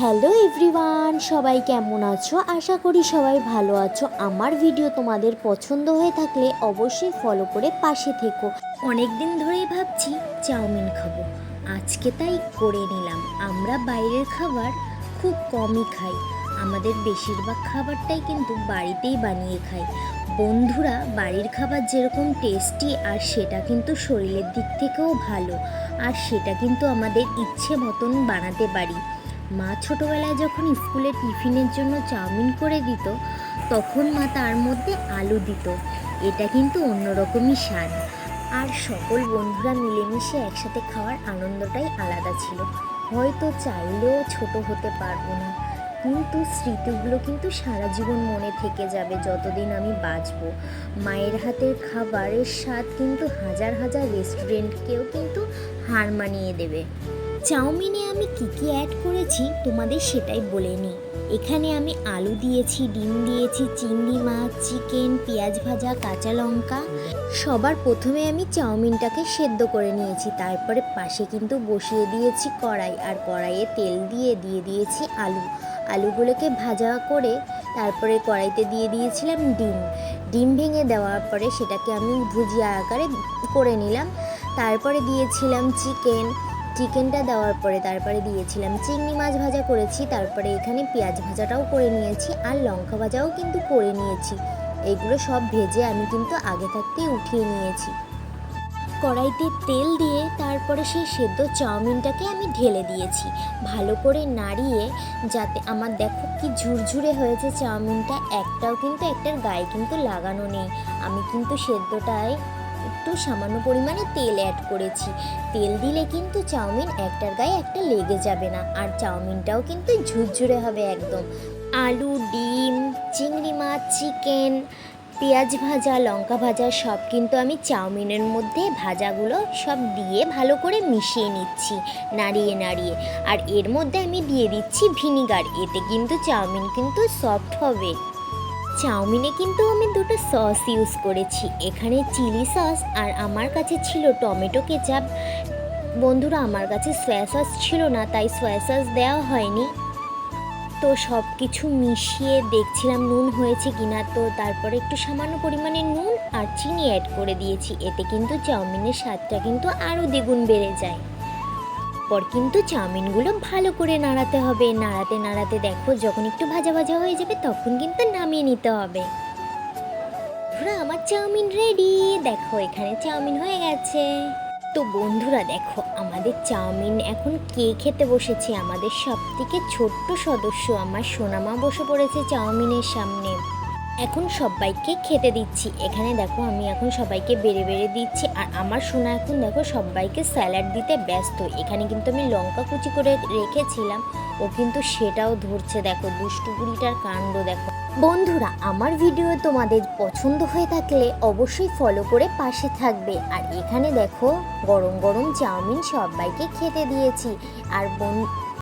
Hello everyone, সবাই কেমন আছো? আশা করি সবাই ভালো আছো। আমার ভিডিও তোমাদের পছন্দ হয়ে থাকলে অবশ্যই ফলো করে পাশে থেকো। অনেক দিন ধরেই ভাবছি চাউমিন খাবো, আজকে তাই করে নিলাম। আমরা বাইরের খাবার খুব কমই খাই, আমাদের বেশিরভাগ খাবারটাই কিন্তু বাড়িতেই বানিয়ে খাই। বন্ধুরা, বাড়ির খাবার যেরকম টেস্টি আর সেটা কিন্তু শরীরের দিক থেকেও ভালো, আর সেটা কিন্তু আমাদের ইচ্ছে মতন বানাতে পারি। মা ছোটোবেলায় যখন স্কুলে টিফিনের জন্য চাউমিন করে দিত, তখন মা তার মধ্যে আলু দিত। এটা কিন্তু অন্যরকমই স্বাদ, আর সকল বন্ধুরা মিলেমিশে একসাথে খাওয়ার আনন্দটাই আলাদা ছিল। হয়তো চাইলেও ছোট হতে পারবো না, কিন্তু স্মৃতিগুলো কিন্তু সারা জীবন মনে থেকে যাবে যতদিন আমি বাঁচবো। মায়ের হাতের খাবারের স্বাদ কিন্তু হাজার হাজার রেস্টুরেন্টকেও কিন্তু হার মানিয়ে দেবে। চাউমিনে আমি কী কী অ্যাড করেছি তোমাদের সেটাই বলে নিই। এখানে আমি আলু দিয়েছি, ডিম দিয়েছি, চিংড়ি মাছ, চিকেন, পেঁয়াজ ভাজা, কাঁচা লঙ্কা। সবার প্রথমে আমি চাউমিনটাকে সেদ্ধ করে নিয়েছি, তারপরে পাশে কিন্তু বসিয়ে দিয়েছি কড়াই, আর কড়াইয়ে তেল দিয়ে দিয়েছি আলুগুলোকে ভাজা করে তারপরে কড়াইতে দিয়ে দিয়েছিলাম ডিম ভেঙে দেওয়ার পরে সেটাকে আমি ভুজিয়া আকারে করে নিলাম। তারপরে দিয়েছিলাম চিকেনটা দেওয়ার পরে তারপরে দিয়েছিলাম চিংড়ি মাছ ভাজা করেছি, তারপরে এখানে পেঁয়াজ ভাজাটাও করে নিয়েছি, আর লঙ্কা ভাজাও কিন্তু করে নিয়েছি। এগুলো সব ভেজে আমি কিন্তু আগে থাকতেই উঠিয়ে নিয়েছি। কড়াইতে তেল দিয়ে তারপরে সেই সেদ্ধ চাউমিনটাকে আমি ঢেলে দিয়েছি, ভালো করে নাড়িয়ে, যাতে আমার দেখো কি ঝুরঝুরে হয়েছে চাউমিনটা, একটাও কিন্তু একটার গায়ে কিন্তু লাগানো নেই। আমি কিন্তু সেদ্ধটায় একটু সামান্য পরিমাণে তেল অ্যাড করেছি। তেল দিলে কিন্তু চাউমিন একটার গায়ে একটা লেগে যাবে না, আর চাউমিনটাও কিন্তু ঝুরঝুরে হবে একদম। আলু, ডিম, চিংড়ি মাছ, চিকেন, পেঁয়াজ ভাজা, লঙ্কা ভাজা সব কিন্তু আমি চাউমিনের মধ্যে ভাজাগুলো সব দিয়ে ভালো করে মিশিয়ে নিচ্ছি নাড়িয়ে। আর এর মধ্যে আমি দিয়ে দিচ্ছি ভিনিগার, এতে কিন্তু চাউমিন কিন্তু সফট হবে। চাউমিনে কিন্তু আমি দুটো সস ইউজ করেছি, এখানে চিলি সস আর আমার কাছে ছিল টমেটো কেচাপ। বন্ধুরা, আমার কাছে সয়া সস ছিল না, তাই সয়া সস দেওয়া হয়নি। তো সব কিছু মিশিয়ে দেখছিলাম নুন হয়েছে কিনা, তো তারপরে একটু সামান্য পরিমাণে নুন আর চিনি অ্যাড করে দিয়েছি, এতে কিন্তু চাউমিনের স্বাদটা কিন্তু আরও দ্বিগুণ বেড়ে যায়। পর কিন্তু চাউমিনগুলো ভালো করে নাড়াতে হবে, নাড়াতে দেখো যখন একটু ভাজা ভাজা হয়ে যাবে তখন কিন্তু নামিয়ে নিতে হবে। আমার চাউমিন রেডি, দেখো এখানে চাউমিন হয়ে গেছে। তো বন্ধুরা দেখো, আমাদের চাউমিন এখন কে খেতে বসেছে, আমাদের সবথেকে ছোট্ট সদস্য আমার সোনামা বসে পড়েছে চাউমিনের সামনে। এখন সবাইকে খেতে দিচ্ছি। এখানে দেখো আমি এখন সবাইকে বেড়ে দিচ্ছি, আর আমার সোনা এখন দেখো সবাইকে স্যালাড দিতে ব্যস্ত। এখানে কিন্তু আমি লঙ্কা কুচি করে রেখেছিলাম, ও কিন্তু সেটাও ধরছে। দেখো দুষ্টু বুড়িটার কাণ্ড দেখো। বন্ধুরা, আমার ভিডিও তোমাদের পছন্দ হয়ে থাকলে অবশ্যই ফলো করে পাশে থাকবে। আর এখানে দেখো গরম গরম চাউমিন সবাইকে খেতে দিয়েছি। আর